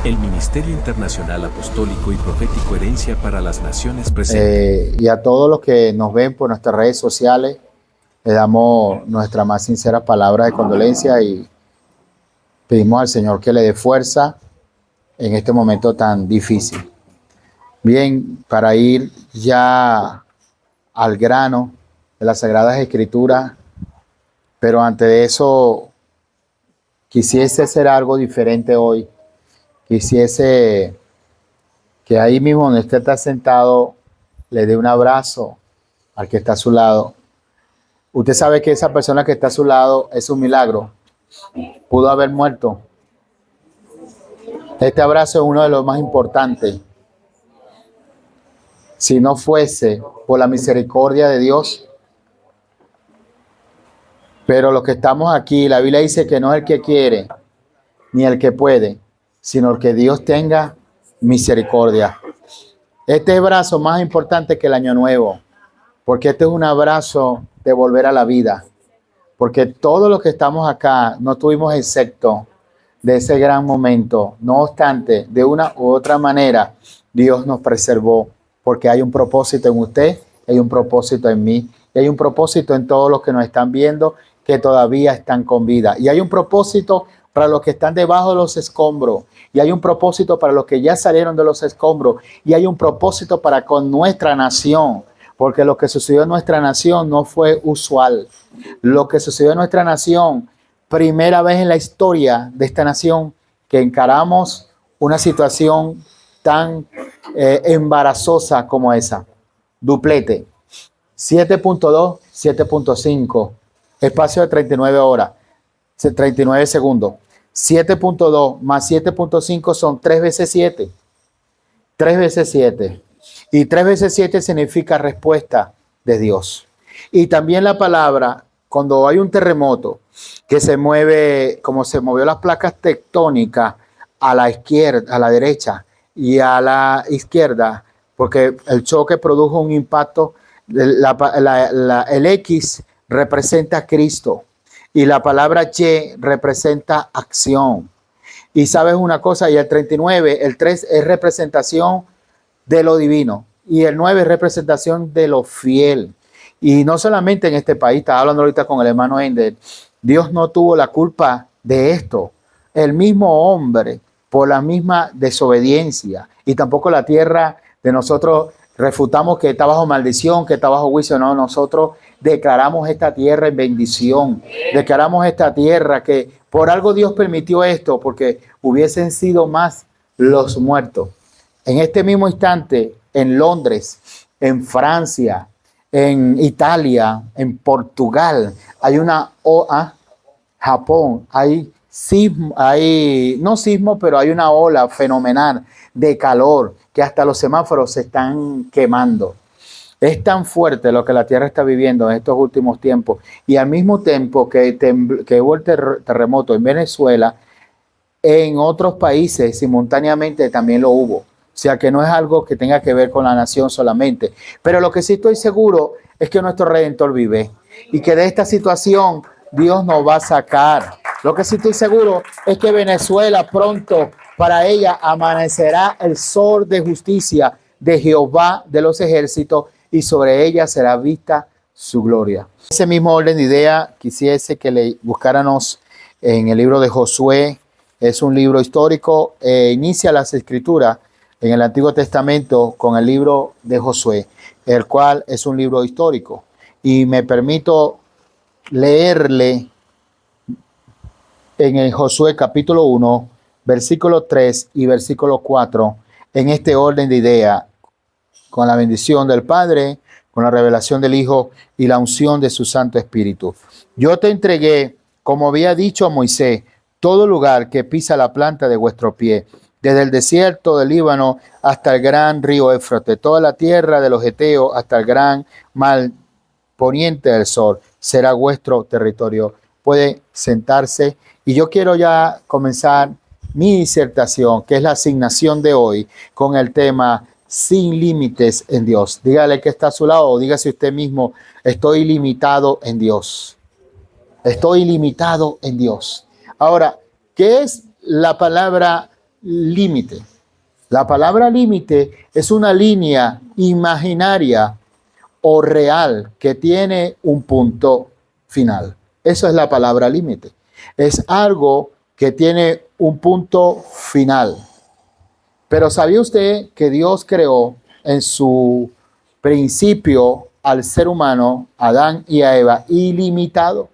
El Ministerio Internacional Apostólico y Profético Herencia para las Naciones presente. Y a todos los que nos ven por nuestras redes sociales, le damos nuestra más sincera palabra de condolencia y pedimos al Señor que le dé fuerza en este momento tan difícil. Bien, para ir ya al grano de las Sagradas Escrituras, pero antes de eso quisiese hacer algo diferente hoy. Quisiese que ahí mismo donde usted está sentado le dé un abrazo al que está a su lado. Usted sabe que esa persona que está a su lado es un milagro. Pudo haber muerto. Este abrazo es uno de los más importantes. Si no fuese por la misericordia de Dios, pero los que estamos aquí, la Biblia dice que no es el que quiere ni el que puede, sino el que Dios tenga misericordia. Este es el abrazo más importante que el año nuevo, porque este es un abrazo de volver a la vida, porque todos los que estamos acá no estuvimos excepto de ese gran momento. No obstante, de una u otra manera, Dios nos preservó, porque hay un propósito en usted, hay un propósito en mí, y hay un propósito en todos los que nos están viendo que todavía están con vida. Y hay un propósito para los que están debajo de los escombros, y hay un propósito para los que ya salieron de los escombros, y hay un propósito para con nuestra nación, porque lo que sucedió en nuestra nación no fue usual. Lo que sucedió en nuestra nación, primera vez en la historia de esta nación que encaramos una situación tan embarazosa como esa. Duplete, 7.2, 7.5, espacio de 39 horas, 39 segundos. 7.2 más 7.5 son 3 veces 7. 3 veces 7. Y 3 veces 7 significa respuesta de Dios. Y también la palabra, cuando hay un terremoto que se mueve, como se movió las placas tectónicas a la izquierda, a la derecha y a la izquierda, porque el choque produjo un impacto, el X representa a Cristo y la palabra Y representa acción. Y sabes una cosa, y el 39, el 3 es representación de lo divino y el 9 es representación de lo fiel. Y no solamente en este país, estaba hablando ahorita con el hermano Ender, Dios no tuvo la culpa de esto. El mismo hombre, por la misma desobediencia, y tampoco la tierra de nosotros refutamos que está bajo maldición, que está bajo juicio. No, nosotros declaramos esta tierra en bendición. Declaramos esta tierra que por algo Dios permitió esto, porque hubiesen sido más los muertos. En este mismo instante, en Londres, en Francia, en Italia, en Portugal, hay una Japón, hay sismo, no sismo, pero hay una ola fenomenal de calor que hasta los semáforos se están quemando. Es tan fuerte lo que la tierra está viviendo en estos últimos tiempos, y al mismo tiempo que hubo el terremoto en Venezuela, en otros países simultáneamente también lo hubo. O sea que no es algo que tenga que ver con la nación solamente. Pero lo que sí estoy seguro es que nuestro Redentor vive y que de esta situación Dios nos va a sacar. Lo que sí estoy seguro es que Venezuela pronto, para ella amanecerá el sol de justicia de Jehová de los ejércitos, y sobre ella será vista su gloria. Ese mismo orden de idea quisiese que le buscáramos en el libro de Josué. Es un libro histórico, inicia las escrituras en el Antiguo Testamento con el libro de Josué, el cual es un libro histórico. Y me permito leerle en el Josué capítulo 1, versículo 3 y versículo 4, en este orden de idea, con la bendición del Padre, con la revelación del Hijo y la unción de su Santo Espíritu. Yo te entregué, como había dicho a Moisés, todo lugar que pisa la planta de vuestro pie, desde el desierto del Líbano hasta el gran río Éufrates, toda la tierra de los Eteos hasta el gran mar poniente del sol, será vuestro territorio. Puede sentarse. Y yo quiero ya comenzar mi disertación, que es la asignación de hoy, con el tema sin límites en Dios. Dígale que está a su lado, o dígase usted mismo, estoy ilimitado en Dios. Estoy ilimitado en Dios. Ahora, ¿qué es la palabra límite. La palabra límite es una línea imaginaria o real que tiene un punto final. Eso es la palabra límite. Es algo que tiene un punto final. Pero ¿sabía usted que Dios creó en su principio al ser humano, Adán y a Eva, ilimitado?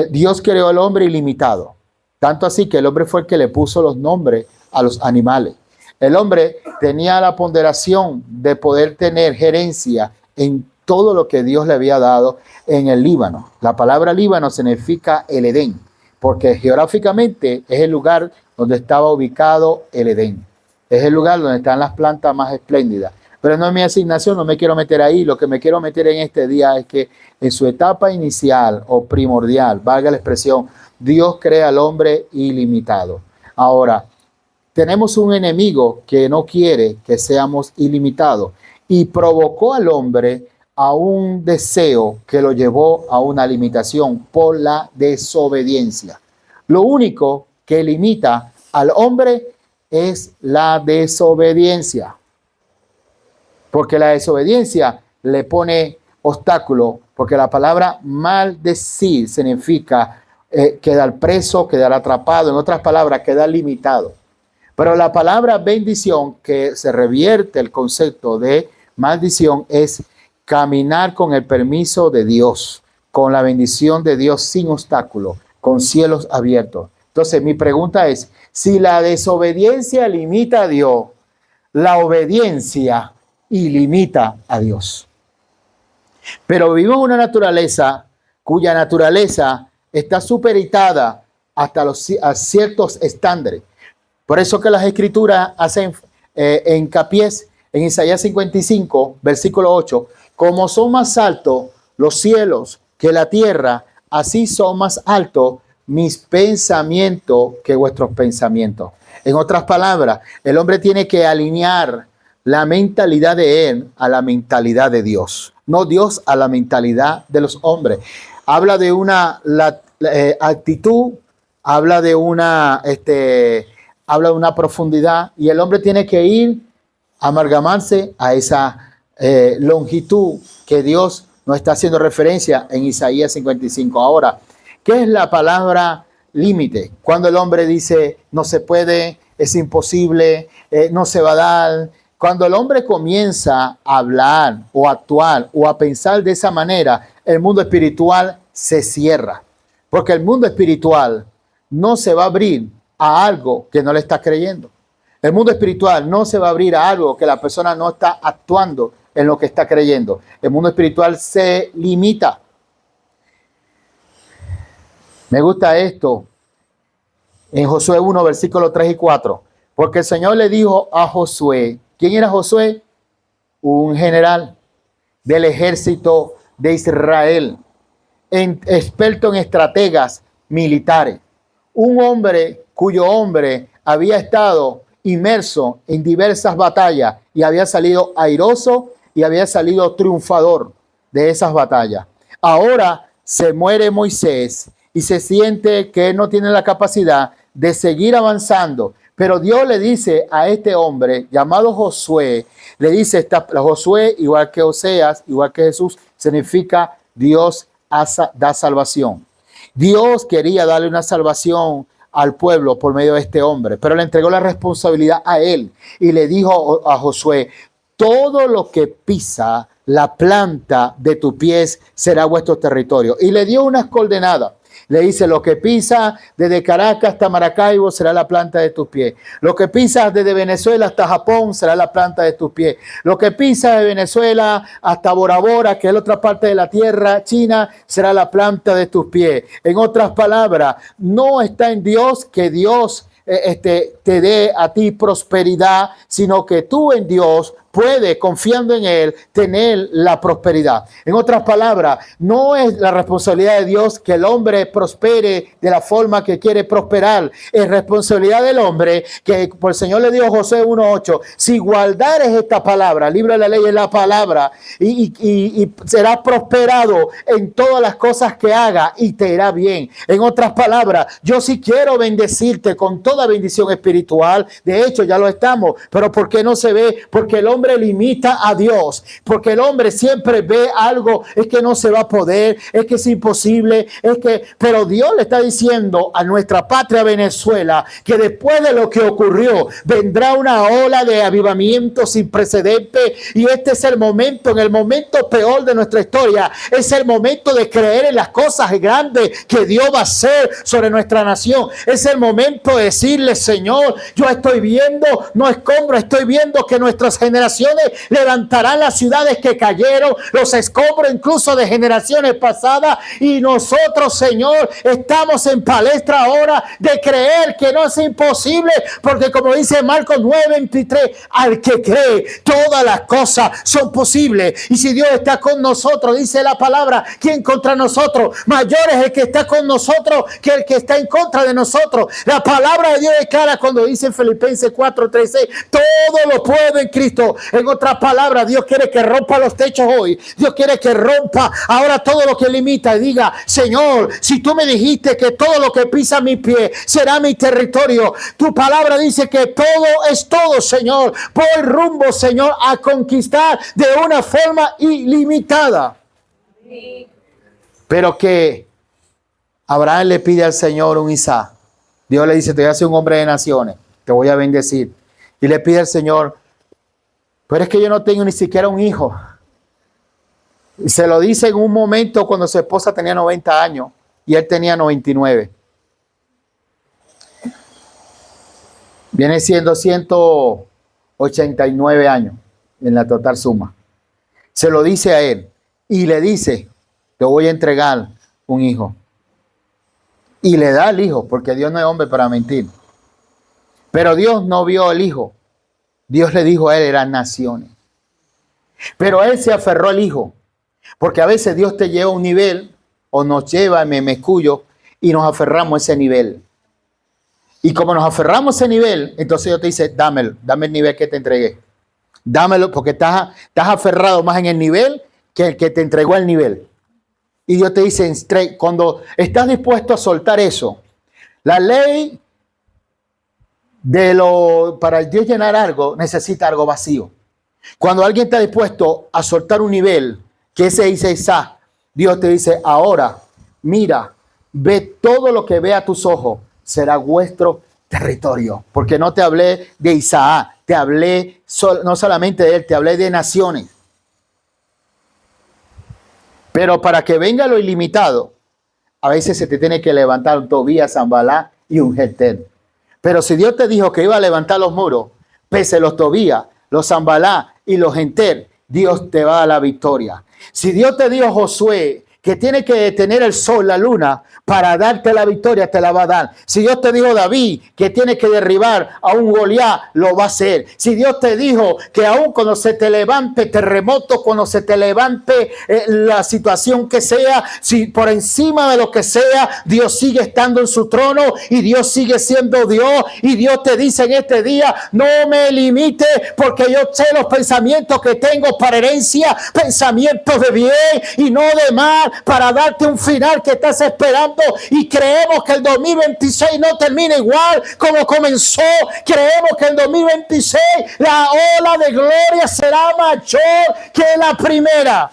Dios creó al hombre ilimitado. Tanto así que el hombre fue el que le puso los nombres a los animales. El hombre tenía la ponderación de poder tener gerencia en todo lo que Dios le había dado en el Líbano. La palabra Líbano significa el Edén, porque geográficamente es el lugar donde estaba ubicado el Edén. Es el lugar donde están las plantas más espléndidas. Pero no es mi asignación, no me quiero meter ahí. Lo que me quiero meter en este día es que en su etapa inicial o primordial, valga la expresión, Dios crea al hombre ilimitado. Ahora, tenemos un enemigo que no quiere que seamos ilimitados y provocó al hombre a un deseo que lo llevó a una limitación por la desobediencia. Lo único que limita al hombre es la desobediencia, porque la desobediencia le pone obstáculo, porque la palabra maldecir significa quedar preso, quedar atrapado, en otras palabras, quedar limitado. Pero la palabra bendición, que se revierte el concepto de maldición, es caminar con el permiso de Dios, con la bendición de Dios sin obstáculo, con cielos abiertos. Entonces, mi pregunta es, si la desobediencia limita a Dios, la obediencia ilimita a Dios. Pero vivimos una naturaleza cuya naturaleza está supeditada hasta a ciertos estándares. Por eso que las escrituras hacen hincapié en Isaías 55, versículo 8, como son más altos los cielos que la tierra, así son más altos mis pensamientos que vuestros pensamientos. En otras palabras, el hombre tiene que alinear la mentalidad de él a la mentalidad de Dios, no Dios a la mentalidad de los hombres. Habla de una actitud, habla de una profundidad, y el hombre tiene que ir a amalgamarse a esa longitud que Dios nos está haciendo referencia en Isaías 55. Ahora, ¿qué es la palabra límite? Cuando el hombre dice no se puede, es imposible, no se va a dar. Cuando el hombre comienza a hablar o a actuar o a pensar de esa manera, el mundo espiritual se cierra. Porque el mundo espiritual no se va a abrir a algo que no le está creyendo. El mundo espiritual no se va a abrir a algo que la persona no está actuando en lo que está creyendo. El mundo espiritual se limita. Me gusta esto en Josué 1, versículos 3 y 4. Porque el Señor le dijo a Josué, ¿quién era Josué? Un general del ejército de Israel, experto en estrategas militares. Un hombre cuyo hombre había estado inmerso en diversas batallas y había salido airoso y había salido triunfador de esas batallas. Ahora se muere Moisés y se siente que él no tiene la capacidad de seguir avanzando. Pero Dios le dice a este hombre llamado Josué, le dice, Josué, igual que Oseas, igual que Jesús, significa Dios da salvación. Dios quería darle una salvación al pueblo por medio de este hombre, pero le entregó la responsabilidad a él y le dijo a Josué, todo lo que pisa la planta de tus pies será vuestro territorio. Y le dio unas coordenadas. Le dice, lo que pisa desde Caracas hasta Maracaibo será la planta de tus pies. Lo que pisas desde Venezuela hasta Japón será la planta de tus pies. Lo que pisas de Venezuela hasta Bora Bora, que es la otra parte de la tierra, China, será la planta de tus pies. En otras palabras, no está en Dios que Dios te dé a ti prosperidad, sino que tú en Dios puede, confiando en Él, tener la prosperidad. En otras palabras, no es la responsabilidad de Dios que el hombre prospere de la forma que quiere prosperar. Es responsabilidad del hombre que por el Señor le dijo a Josué 1:8, si guardares esta palabra, el libro de la ley es la palabra, y serás prosperado en todas las cosas que haga y te irá bien. En otras palabras, yo sí quiero bendecirte con toda bendición espiritual. De hecho, ya lo estamos. Pero ¿por qué no se ve? Porque el hombre limita a Dios. Porque el hombre siempre ve algo. Es que no se va a poder. Es que es imposible. Pero Dios le está diciendo a nuestra patria Venezuela que después de lo que ocurrió, vendrá una ola de avivamiento sin precedente. Y este es el momento, en el momento peor de nuestra historia, es el momento de creer en las cosas grandes que Dios va a hacer sobre nuestra nación. Es el momento de decirle, Señor, yo estoy viendo, no escombros, estoy viendo que nuestras generaciones levantarán las ciudades que cayeron, los escombros incluso de generaciones pasadas, y nosotros, Señor, estamos en palestra ahora de creer que no es imposible, porque como dice Marcos 9:23, al que cree, todas las cosas son posibles. Y si Dios está con nosotros, dice la palabra, ¿quién contra nosotros? Mayor es el que está con nosotros que el que está en contra de nosotros. La palabra de Dios es clara cuando dice en Filipenses 4:13, todo lo puedo en Cristo. En otras palabras, Dios quiere que rompa los techos hoy. Dios quiere que rompa ahora todo lo que limita y diga, Señor, si tú me dijiste que todo lo que pisa mi pie será mi territorio, tu palabra dice que todo es todo, Señor. Voy rumbo, Señor, a conquistar de una forma ilimitada. Pero que Abraham le pide al Señor un Isaac. Dios le dice, te voy a hacer un hombre de naciones, te voy a bendecir. Y le pide al Señor, pero es que yo no tengo ni siquiera un hijo. Y se lo dice en un momento cuando su esposa tenía 90 años y él tenía 99. Viene siendo 189 años en la total suma. Se lo dice a él y le dice, te voy a entregar un hijo. Y le da el hijo, porque Dios no es hombre para mentir. Pero Dios no vio al hijo. Dios le dijo a él, eran naciones. Pero él se aferró al hijo. Porque a veces Dios te lleva a un nivel, o nos lleva, me escuyo, y nos aferramos a ese nivel. Y como nos aferramos a ese nivel, entonces Dios te dice, dámelo, dame el nivel que te entregué. Dámelo, porque estás aferrado más en el nivel que el que te entregó el nivel. Y Dios te dice, cuando estás dispuesto a soltar eso, la ley para Dios llenar algo, necesita algo vacío. Cuando alguien está dispuesto a soltar un nivel, que ese dice Isaac, Dios te dice, ahora, mira, ve todo lo que vea tus ojos, será vuestro territorio. Porque no te hablé de Isaac, te hablé no solamente de él, te hablé de naciones. Pero para que venga lo ilimitado, a veces se te tiene que levantar un Tobías, Sanballat y un Gesem. Pero si Dios te dijo que iba a levantar los muros, pese los Tobías, los Sanballat y los Gesem, Dios te va a dar la victoria. Si Dios te dijo, Josué, que tiene que detener el sol, la luna, para darte la victoria, te la va a dar. Si Dios te dijo, David, que tiene que derribar a un Goliat, lo va a hacer. Si Dios te dijo que aún cuando se te levante terremoto, cuando se te levante la situación que sea, si por encima de lo que sea, Dios sigue estando en su trono y Dios sigue siendo Dios. Y Dios te dice en este día, no me limite, porque yo sé los pensamientos que tengo para herencia, pensamientos de bien y no de mal, para darte un final que estás esperando. Y creemos que el 2026 no termina igual como comenzó. Creemos que el 2026 la ola de gloria será mayor que la primera.